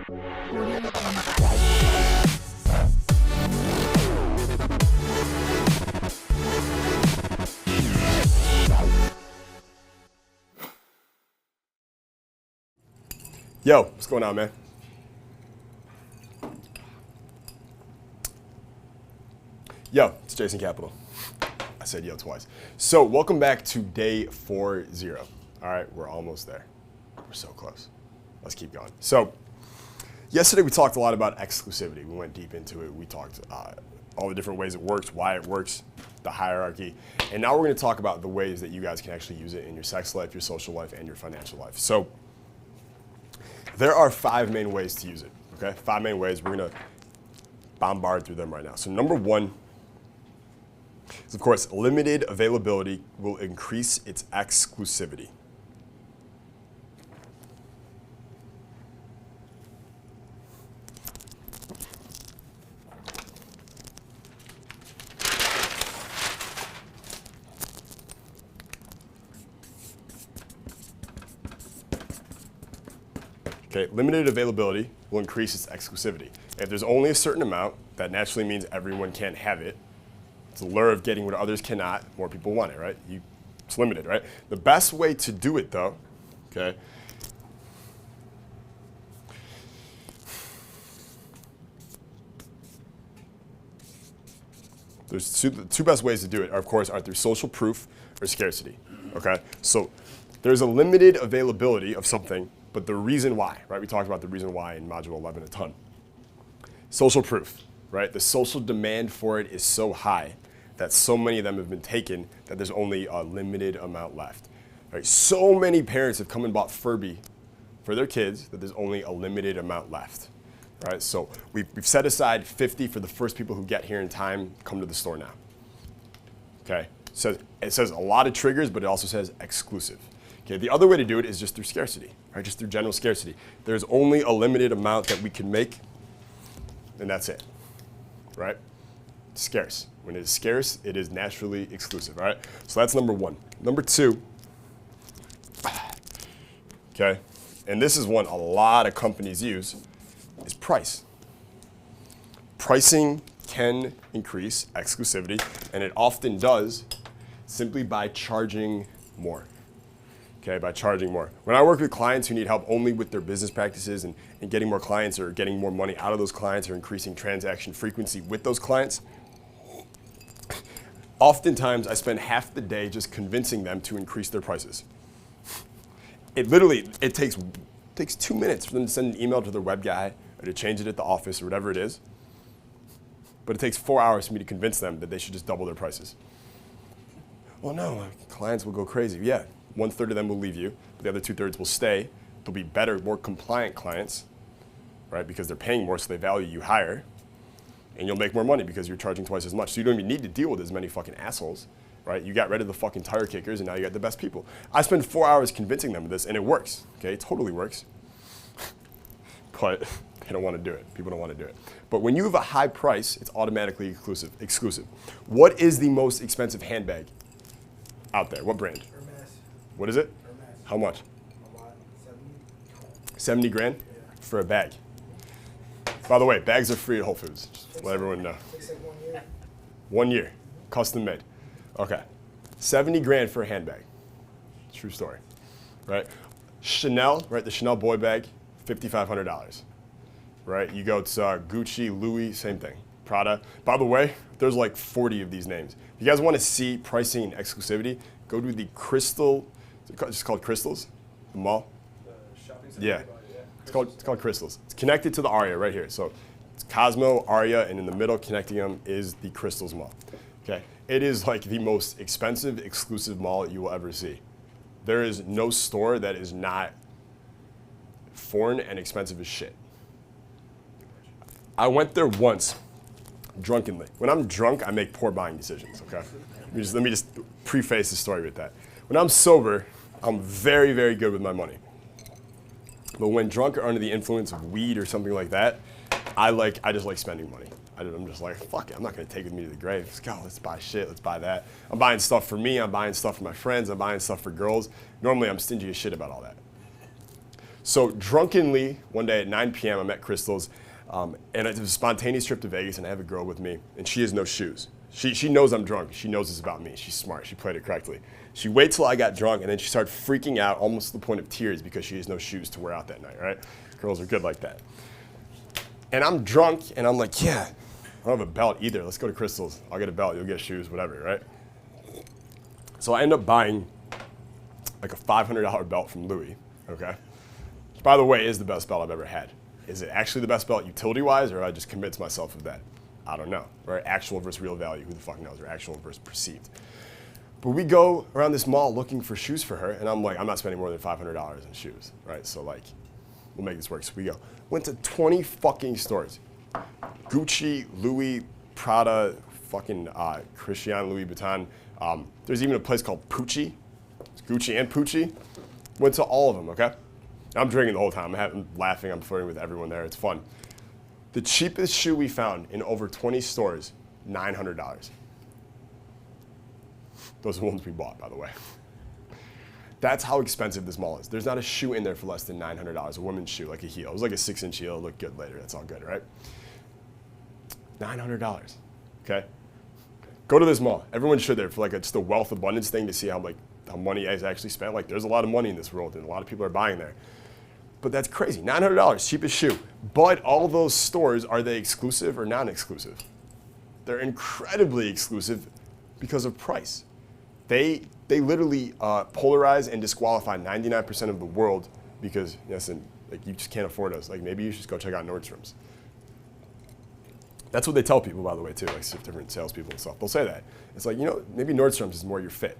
Audio Jungle. Yo, what's going on, man? Yo, it's Jason Capital. I said yo twice. So welcome back to day 40. All right, we're almost there. We're so close. Let's keep going. So yesterday we talked a lot about exclusivity. We went deep into it. We talked all the different ways it works, why it works, the hierarchy. And now we're gonna talk about the ways that you guys can actually use it in your sex life, your social life, and your financial life. So there are 5 main ways to use it, okay? 5 main ways. We're gonna bombard through them right now. So number 1 is, of course, limited availability will increase its exclusivity. Okay, limited availability will increase its exclusivity. If there's only a certain amount, that naturally means everyone can't have it. It's a lure of getting what others cannot. More people want it, right? It's limited, right? The best way to do it, though, okay, there's two best ways to do it, of course, are through social proof or scarcity, okay? So there's a limited availability of something, but the reason why, right? We talked about the reason why in module 11 a ton. Social proof, right? The social demand for it is so high that so many of them have been taken that there's only a limited amount left, right? So many parents have come and bought Furby for their kids that there's only a limited amount left, right? So we've set aside 50 for the first people who get here in time, come to the store now, okay? So it says a lot of triggers, but it also says exclusive. Okay, the other way to do it is just through scarcity, right? Just through general scarcity. There's only a limited amount that we can make, and that's it, right? It's scarce. When it is scarce, it is naturally exclusive, all right? So that's number 1. Number 2, okay, and this is one a lot of companies use, is price. Pricing can increase exclusivity, and it often does simply by charging more. Okay, by charging more. When I work with clients who need help only with their business practices and getting more clients or getting more money out of those clients or increasing transaction frequency with those clients, oftentimes I spend half the day just convincing them to increase their prices. It takes 2 minutes for them to send an email to their web guy or to change it at the office or whatever it is. But it takes 4 hours for me to convince them that they should just double their prices. Well, no, my clients will go crazy. Yeah. 1/3 of them will leave you, but the other 2/3 will stay. They'll be better, more compliant clients, right? Because they're paying more, so they value you higher. And you'll make more money because you're charging twice as much. So you don't even need to deal with as many fucking assholes, right? You got rid of the fucking tire kickers, and now you got the best people. I spend 4 hours convincing them of this, and it works, okay? It totally works. But they don't want to do it. People don't want to do it. But when you have a high price, it's automatically exclusive. What is the most expensive handbag out there? What brand? What is it? Hermes. How much? A lot. 70. 70 grand for a bag. By the way, bags are free at Whole Foods. Just let everyone know. Takes like 1 year. 1 year, custom made. Okay, 70 grand for a handbag. True story, right? Chanel, right? The Chanel boy bag, $5,500, right? You go to Gucci, Louis, same thing. Prada. By the way, there's like 40 of these names. If you guys want to see pricing and exclusivity, go to the Crystal. It's called Crystals, the mall. Shopping center. Yeah, it's called Crystals. It's connected to the Aria right here. So it's Cosmo, Aria, and in the middle connecting them is the Crystals Mall. Okay, it is like the most expensive, exclusive mall you will ever see. There is no store that is not foreign and expensive as shit. I went there once, drunkenly. When I'm drunk, I make poor buying decisions, okay? Let me just preface the story with that. When I'm sober, I'm very, very good with my money. But when drunk or under the influence of weed or something like that, I just like spending money. I'm just like, fuck it, I'm not gonna take it with me to the grave. Let's go, let's buy shit, let's buy that. I'm buying stuff for me, I'm buying stuff for my friends, I'm buying stuff for girls. Normally I'm stingy as shit about all that. So drunkenly, one day at 9 p.m., I'm at Crystal's, and it's a spontaneous trip to Vegas, and I have a girl with me, and she has no shoes. She knows I'm drunk. She knows it's about me. She's smart. She played it correctly. She waits till I got drunk, and then she started freaking out almost to the point of tears because she has no shoes to wear out that night, right? Girls are good like that. And I'm drunk, and I'm like, yeah, I don't have a belt either. Let's go to Crystal's. I'll get a belt. You'll get shoes, whatever, right? So I end up buying like a $500 belt from Louis, okay? Which, by the way, is the best belt I've ever had. Is it actually the best belt utility-wise, or I just convince myself of that? I don't know, right? Actual versus real value, who the fuck knows, or actual versus perceived. But we go around this mall looking for shoes for her, and I'm like, I'm not spending more than $500 on shoes, right? So like, we'll make this work. So we go. Went to 20 fucking stores. Gucci, Louis, Prada, fucking Christian Louis Vuitton. There's even a place called Pucci. It's Gucci and Pucci. Went to all of them, okay? I'm drinking the whole time. I'm laughing. I'm flirting with everyone there. It's fun. The cheapest shoe we found in over 20 stores, $900. Those are the ones we bought, by the way. That's how expensive this mall is. There's not a shoe in there for less than $900, a woman's shoe, like a heel. It was like a 6-inch heel. It'll look good later. That's all good, right? $900, okay? Go to this mall. Everyone should there for like just a wealth abundance thing to see how money is actually spent. Like there's a lot of money in this world, and a lot of people are buying there. But that's crazy. $900, cheapest shoe. But all those stores, are they exclusive or non-exclusive? They're incredibly exclusive because of price. They literally polarize and disqualify 99% of the world because, yes, and like you just can't afford us. Like maybe you should just go check out Nordstrom's. That's what they tell people, by the way, too, like different salespeople and stuff. They'll say that. It's like, you know, maybe Nordstrom's is more your fit,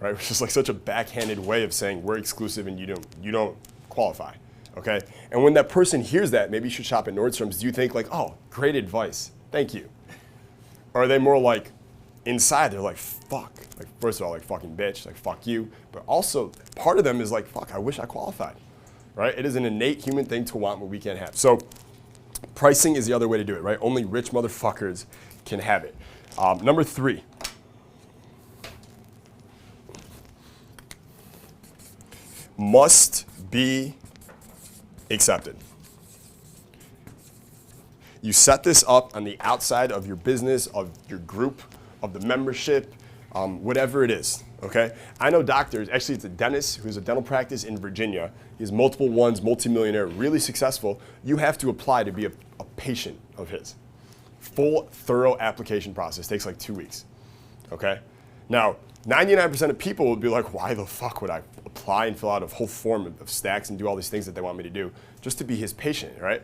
right? Which is like such a backhanded way of saying we're exclusive and you don't qualify, okay? And when that person hears that, maybe you should shop at Nordstrom's, do you think like, oh, great advice, thank you? Or are they more like, inside they're like, fuck, like first of all, like fucking bitch, like fuck you, but also part of them is like, fuck, I wish I qualified, right? It is an innate human thing to want what we can't have. So pricing is the other way to do it, right? Only rich motherfuckers can have it. Number 3. Must be accepted. You set this up on the outside of your business, of your group, of the membership, whatever it is, okay? I know doctors, actually it's a dentist who's a dental practice in Virginia. He has multiple ones, multimillionaire, really successful. You have to apply to be a patient of his. Full, thorough application process, takes like 2 weeks, okay? Now, 99% of people would be like, why the fuck would I apply and fill out a whole form of stacks and do all these things that they want me to do just to be his patient, right?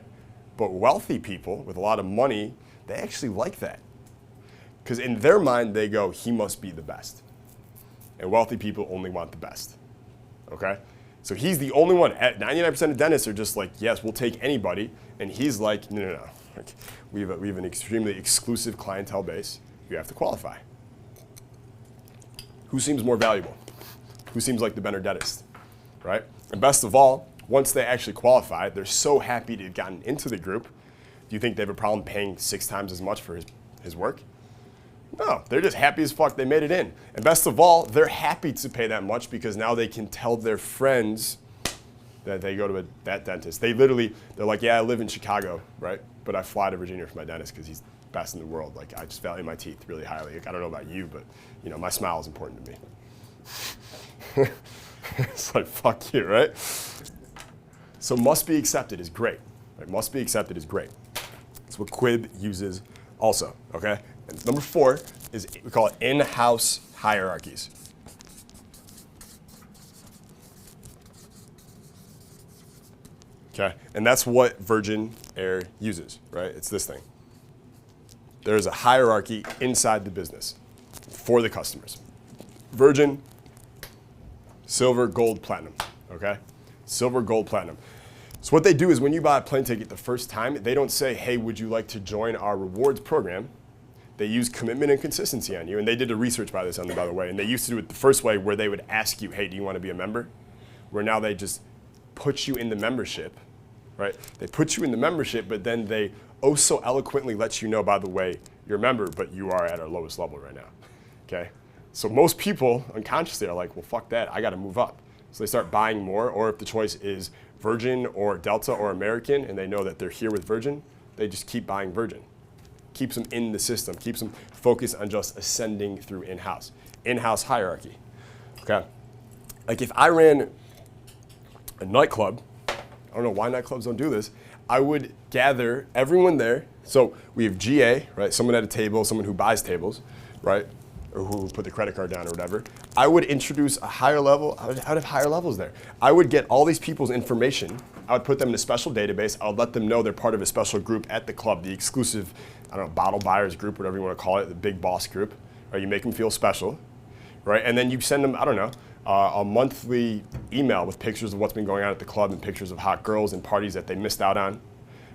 But wealthy people with a lot of money, they actually like that. Because in their mind, they go, he must be the best. And wealthy people only want the best, okay? So he's the only one. 99% of dentists are just like, yes, we'll take anybody. And he's like, no. Like, we have an extremely exclusive clientele base. You have to qualify. Who seems more valuable? Who seems like the better dentist, right? And best of all, once they actually qualify, they're so happy to have gotten into the group. Do you think they have a problem paying 6 times as much for his work? No, they're just happy as fuck they made it in. And best of all, they're happy to pay that much because now they can tell their friends that they go to that dentist. They're like, yeah, I live in Chicago, right? But I fly to Virginia for my dentist because he's best in the world. Like, I just value my teeth really highly. Like, I don't know about you, but you know, my smile is important to me. It's like, fuck you, right? So must be accepted is great. Right? Must be accepted is great. That's what Quib uses also, okay? And number 4 is, we call it in-house hierarchies. Okay, and that's what Virgin Air uses, right? It's this thing. There's a hierarchy inside the business for the customers. Virgin, silver, gold, platinum, okay? Silver, gold, platinum. So what they do is when you buy a plane ticket the first time, they don't say, hey, would you like to join our rewards program? They use commitment and consistency on you, and they did a research by this on them, by the way, and they used to do it the first way where they would ask you, hey, do you want to be a member? Where now they just put you in the membership, right? They put you in the membership, but then they oh so eloquently let you know, by the way, you're a member, but you are at our lowest level right now, okay? So most people unconsciously are like, well, fuck that, I got to move up. So they start buying more, or if the choice is Virgin or Delta or American and they know that they're here with Virgin, they just keep buying Virgin. Keeps them in the system, keeps them focused on just ascending through in-house. In-house hierarchy, okay? Like if I ran a nightclub, I don't know why nightclubs don't do this, I would gather everyone there. So we have GA, right? Someone at a table, someone who buys tables, right? Or who put the credit card down or whatever. I would introduce a higher level, I would have higher levels there. I would get all these people's information. I would put them in a special database. I would let them know they're part of a special group at the club, the exclusive, I don't know, bottle buyers group, whatever you want to call it, the big boss group. Right? You make them feel special, right? And then you send them, I don't know, a monthly email with pictures of what's been going on at the club and pictures of hot girls and parties that they missed out on,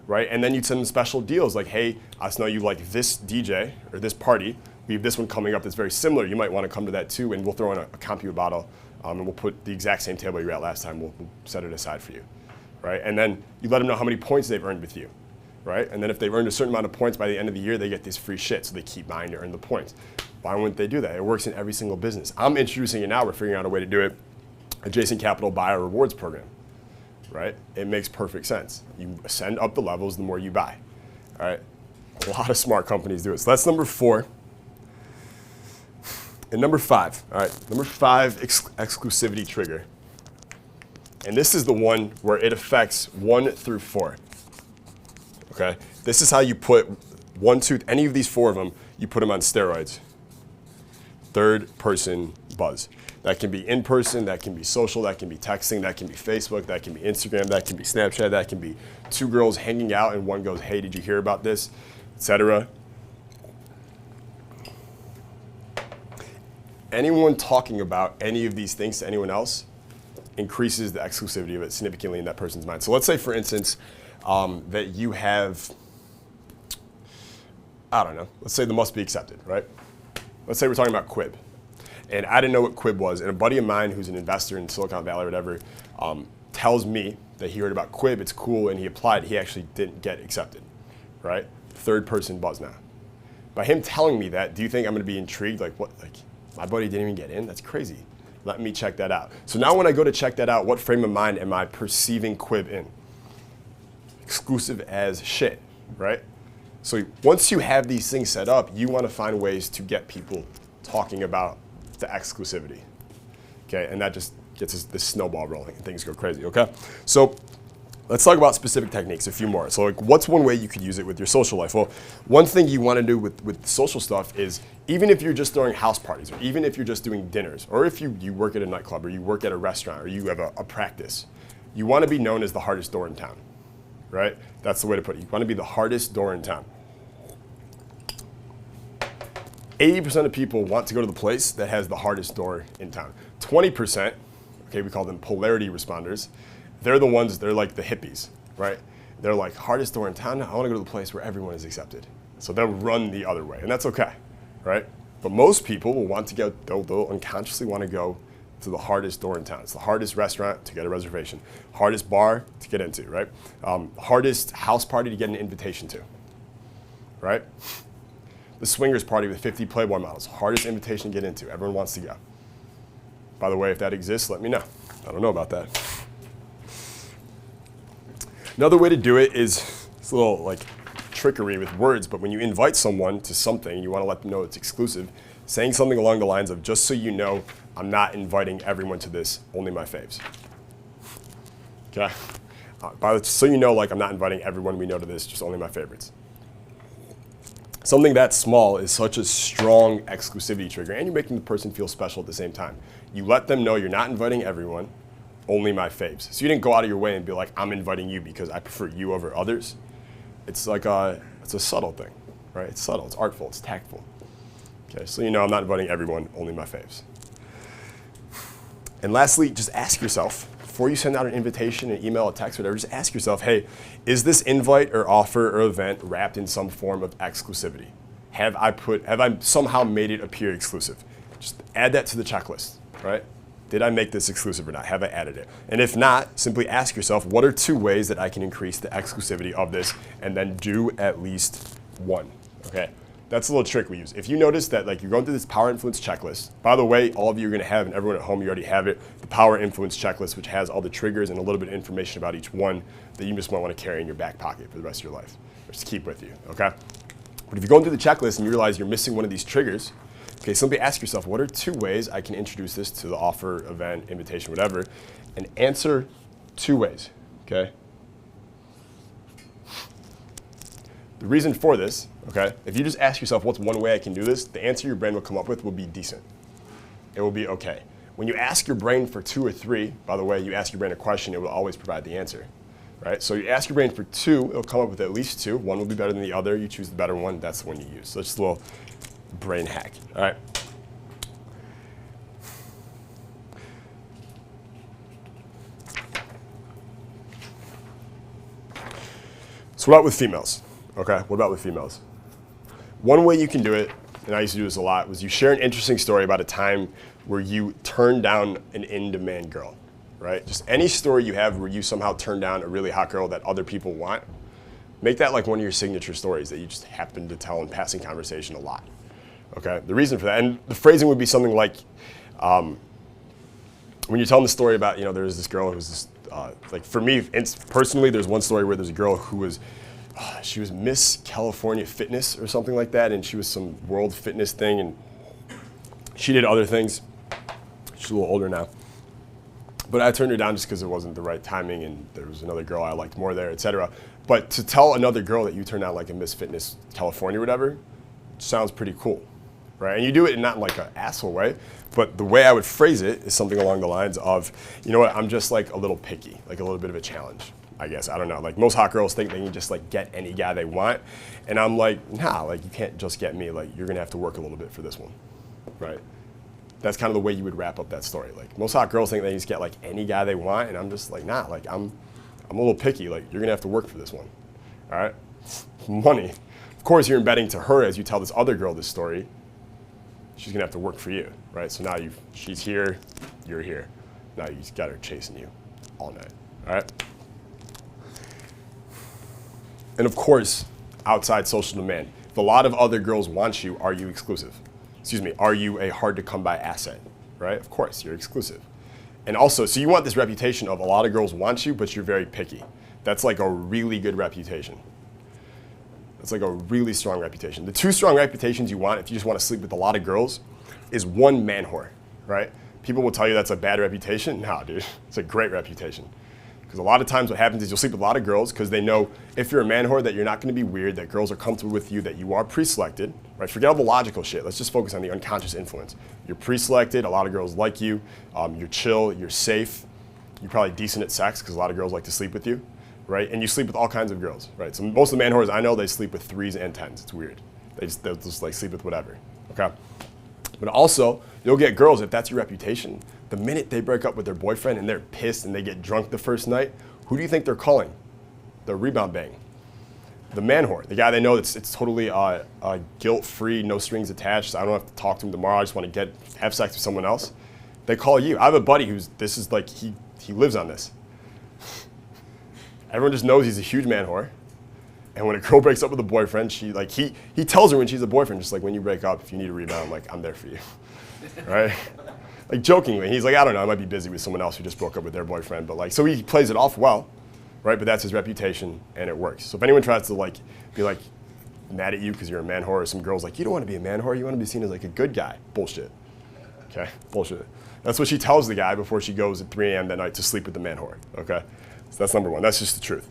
right? And then you'd send them special deals like, hey, I just know you like this DJ or this party. We have this one coming up that's very similar. You might want to come to that too, and we'll throw in a CompuBook bottle, and we'll put the exact same table you were at last time. We'll set it aside for you, right? And then you let them know how many points they've earned with you, right? And then if they've earned a certain amount of points by the end of the year, they get this free shit, so they keep buying to earn the points. Why wouldn't they do that? It works in every single business. I'm introducing it now. We're figuring out a way to do it. Adjacent Capital Buyer Rewards Program, right? It makes perfect sense. You ascend up the levels the more you buy, all right? A lot of smart companies do it. So that's number 4. And number 5, all right, number 5, exclusivity trigger. And this is the one where it affects 1 through 4, okay? This is how you put 1, 2, any of these 4 of them, you put them on steroids. Third person buzz. That can be in person, that can be social, that can be texting, that can be Facebook, that can be Instagram, that can be Snapchat, that can be 2 girls hanging out and one goes, hey, did you hear about this, etc. Anyone talking about any of these things to anyone else increases the exclusivity of it significantly in that person's mind. So let's say, for instance, that you have, I don't know, let's say the must be accepted, right? Let's say we're talking about Quib. And I didn't know what Quib was. And a buddy of mine who's an investor in Silicon Valley or whatever tells me that he heard about Quib, it's cool, and he applied. He actually didn't get accepted, right? Third person buzz now. By him telling me that, do you think I'm going to be intrigued? Like, what? Like, my buddy didn't even get in? That's crazy. Let me check that out. So now when I go to check that out, what frame of mind am I perceiving Quib in? Exclusive as shit, right? So once you have these things set up, you want to find ways to get people talking about the exclusivity, okay? And that just gets this snowball rolling and things go crazy, okay? So let's talk about specific techniques, a few more. So like, what's one way you could use it with your social life? Well, one thing you want to do with social stuff is, even if you're just throwing house parties, or even if you're just doing dinners, or if you work at a nightclub, or you work at a restaurant, or you have a practice, you want to be known as the hardest door in town, right? That's the way to put it. You want to be the hardest door in town. 80% of people want to go to the place that has the hardest door in town. 20%, okay, we call them polarity responders. They're the ones, they're like the hippies, right? They're like, hardest door in town, I want to go to the place where everyone is accepted. So they'll run the other way, and that's okay, right? But most people will want to go, they'll unconsciously want to go to the hardest door in town. It's the hardest restaurant to get a reservation, hardest bar to get into, right? Hardest house party to get an invitation to, right? The swingers party with 50 Playboy models, hardest invitation to get into. Everyone wants to go. By the way, if that exists, let me know. I don't know about that. Another way to do it is it's a little like trickery with words, but when you invite someone to something, you want to let them know it's exclusive, saying something along the lines of, just so you know, I'm not inviting everyone to this, only my faves. Okay? So you know, like, I'm not inviting everyone we know to this, just only my favorites. Something that small is such a strong exclusivity trigger, and you're making the person feel special at the same time. You let them know you're not inviting everyone, only my faves. So you didn't go out of your way and be like, I'm inviting you because I prefer you over others. It's like it's a subtle thing, right? It's subtle, it's artful, it's tactful. Okay, so you know I'm not inviting everyone, only my faves. And lastly, just ask yourself, before you send out an invitation, an email, a text, whatever, just ask yourself, hey, is this invite or offer or event wrapped in some form of exclusivity? Have I somehow made it appear exclusive? Just add that to the checklist, right? Did I make this exclusive or not? Have I added it? And if not, simply ask yourself, what are 2 ways that I can increase the exclusivity of this, and then do at least 1, okay? That's a little trick we use. If you notice that like you're going through this power influence checklist, by the way, all of you are going to have, and everyone at home, you already have it, the power influence checklist, which has all the triggers and a little bit of information about each one that you just might want to carry in your back pocket for the rest of your life, or just keep with you, okay? But if you're going through the checklist and you realize you're missing one of these triggers, okay, simply ask yourself, what are 2 ways I can introduce this to the offer, event, invitation, whatever, and answer 2 ways, okay? The reason for this, okay, if you just ask yourself what's one way I can do this, the answer your brain will come up with will be decent. It will be okay. When you ask your brain for 2 or 3, by the way, you ask your brain a question, it will always provide the answer, right? So you ask your brain for 2, it'll come up with at least 2. One will be better than the other. You choose the better one, that's the one you use. So it's just a little brain hack, all right? So what about with females? Okay, what about with females? One way you can do it, and I used to do this a lot, was you share an interesting story about a time where you turned down an in-demand girl, right? Just any story you have where you somehow turned down a really hot girl that other people want, make that like one of your signature stories that you just happen to tell in passing conversation a lot, okay? The reason for that, and the phrasing would be something like, when you're telling the story about, there was this girl who was this, like for me, personally, there's one story where there's a girl who was, she was Miss California Fitness or something like that, and she was some world fitness thing, and she did other things. She's a little older now. But I turned her down just because it wasn't the right timing, and there was another girl I liked more there, etc. But to tell another girl that you turned out like a Miss Fitness California or whatever, sounds pretty cool, right? And you do it in not like an asshole way, but the way I would phrase it is something along the lines of, you know what, I'm just like a little picky, like a little bit of a challenge. I guess, I don't know. Like most hot girls think they can just like get any guy they want. And I'm like, nah, like you can't just get me. Like you're gonna have to work a little bit for this one, right? That's kind of the way you would wrap up that story. Like most hot girls think they can just get like any guy they want. And I'm just like, nah, like I'm a little picky. Like you're gonna have to work for this one, all right? Money. Of course you're embedding to her as you tell this other girl this story. She's gonna have to work for you, right? So now she's here, you're here. Now you just got her chasing you all night, all right? And of course, outside social demand. If a lot of other girls want you, are you exclusive? Excuse me, are you a hard to come by asset, right? Of course, you're exclusive. And also, so you want this reputation of a lot of girls want you, but you're very picky. That's like a really good reputation. That's like a really strong reputation. The 2 strong reputations you want if you just want to sleep with a lot of girls is 1, man whore, right? People will tell you that's a bad reputation. No, dude, it's a great reputation. Because a lot of times what happens is you'll sleep with a lot of girls because they know if you're a man whore that you're not going to be weird, that girls are comfortable with you, that you are pre-selected, right? Forget all the logical shit. Let's just focus on the unconscious influence. You're pre-selected, a lot of girls like you, you're chill, you're safe, you're probably decent at sex because a lot of girls like to sleep with you, right? And you sleep with all kinds of girls, right? So most of the man whores I know, they sleep with 3s and 10s. It's weird. They'll just like sleep with whatever, okay? But also, you'll get girls, if that's your reputation, the minute they break up with their boyfriend and they're pissed and they get drunk the first night, who do you think they're calling? The rebound bang. The man whore, the guy they know it's totally guilt-free, no strings attached. I don't have to talk to him tomorrow. I just want to have sex with someone else. They call you. I have a buddy this is like, he lives on this. Everyone just knows he's a huge man whore. And when a girl breaks up with a boyfriend, he tells her when she's a boyfriend, just like when you break up, if you need a rebound, like I'm there for you, right? Like jokingly, he's like, I don't know, I might be busy with someone else who just broke up with their boyfriend, but like, so he plays it off well, right? But that's his reputation, and it works. So if anyone tries to like be like mad at you because you're a man whore, or some girl's like, you don't want to be a man whore, you want to be seen as like a good guy. Bullshit. Okay, bullshit. That's what she tells the guy before she goes at 3 a.m. that night to sleep with the man whore. Okay, so that's number 1. That's just the truth.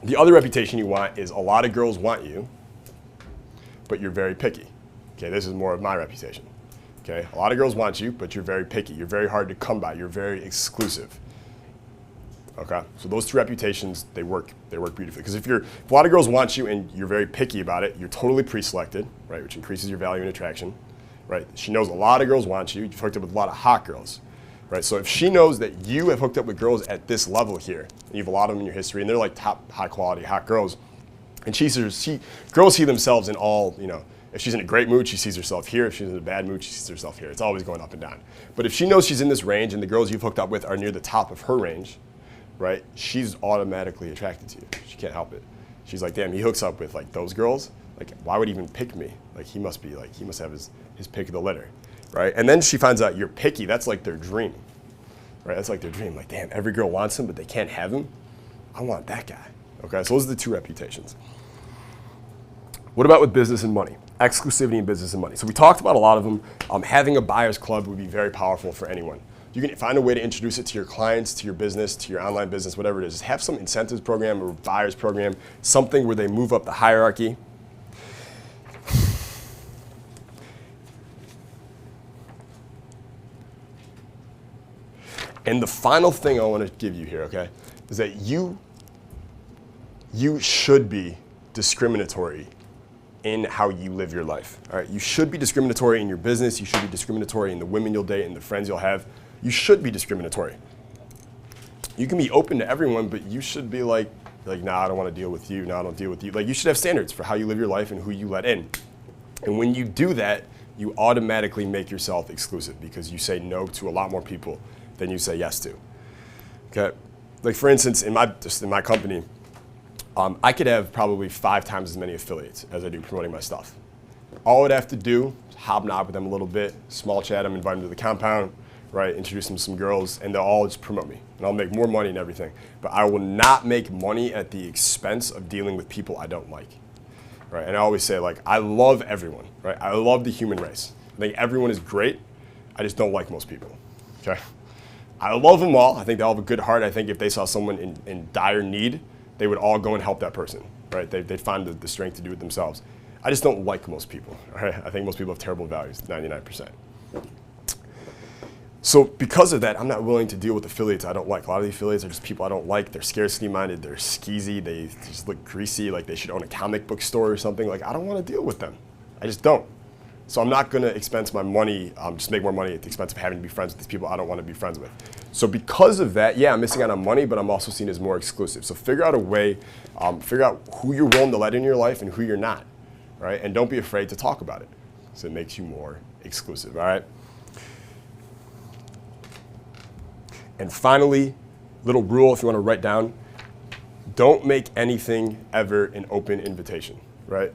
The other reputation you want is a lot of girls want you, but you're very picky. Okay, this is more of my reputation. Okay, a lot of girls want you, but you're very picky. You're very hard to come by. You're very exclusive. Okay, so those 2 reputations, they work beautifully. Because if a lot of girls want you and you're very picky about it, you're totally pre-selected, right, which increases your value and attraction, right? She knows a lot of girls want you. You've hooked up with a lot of hot girls, right? So if she knows that you have hooked up with girls at this level here, and you have a lot of them in your history, and they're like top high quality hot girls, and girls see themselves in all, if she's in a great mood, she sees herself here. If she's in a bad mood, she sees herself here. It's always going up and down. But if she knows she's in this range and the girls you've hooked up with are near the top of her range, right, she's automatically attracted to you. She can't help it. She's like, damn, he hooks up with like those girls. Like, why would he even pick me? Like, he must have his pick of the litter, right? And then she finds out you're picky. That's like their dream, right? That's like their dream. Like, damn, every girl wants him, but they can't have him. I want that guy. Okay, so those are the two reputations. What about with business and money? Exclusivity in business and money. So we talked about a lot of them. Having a buyer's club would be very powerful for anyone. You can find a way to introduce it to your clients, to your business, to your online business, whatever it is. Just have some incentives program or buyer's program, something where they move up the hierarchy. And the final thing I want to give you here, okay, is that you should be discriminatory in how you live your life. All right, you should be discriminatory in your business. You should be discriminatory in the women you'll date and the friends you'll have. You should be discriminatory. You can be open to everyone, but you should be like, nah, I don't want to deal with you. No, I don't deal with you. Like, you should have standards for how you live your life and who you let in. And when you do that, you automatically make yourself exclusive because you say no to a lot more people than you say yes to. Okay, like for instance, in my company, I could have probably 5 times as many affiliates as I do promoting my stuff. All I'd have to do is hobnob with them a little bit, small chat them, invite them to the compound, right? Introduce them to some girls, and they'll all just promote me, and I'll make more money and everything. But I will not make money at the expense of dealing with people I don't like, right? And I always say, like, I love everyone, right? I love the human race. I think everyone is great. I just don't like most people, okay? I love them all. I think they all have a good heart. I think if they saw someone in dire need, they would all go and help that person, right? They'd find the strength to do it themselves. I just don't like most people, right? I think most people have terrible values, 99%. So because of that, I'm not willing to deal with affiliates I don't like. A lot of the affiliates are just people I don't like. They're scarcity-minded, they're skeezy, they just look greasy, like they should own a comic book store or something. Like, I don't want to deal with them. I just don't. So I'm not going to expense my money, just make more money at the expense of having to be friends with these people I don't want to be friends with. So because of that, yeah, I'm missing out on money, but I'm also seen as more exclusive. So figure out a way, figure out who you're willing to let in your life and who you're not, right? And don't be afraid to talk about it. So it makes you more exclusive, all right? And finally, little rule if you want to write down, don't make anything ever an open invitation, right?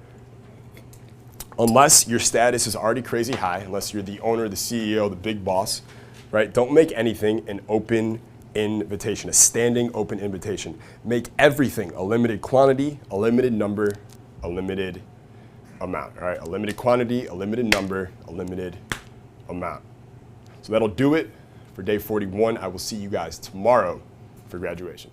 Unless your status is already crazy high, unless you're the owner, the CEO, the big boss, right? Don't make anything an open invitation, a standing open invitation. Make everything a limited quantity, a limited number, a limited amount, all right? A limited quantity, a limited number, a limited amount. So that'll do it for day 41. I will see you guys tomorrow for graduation.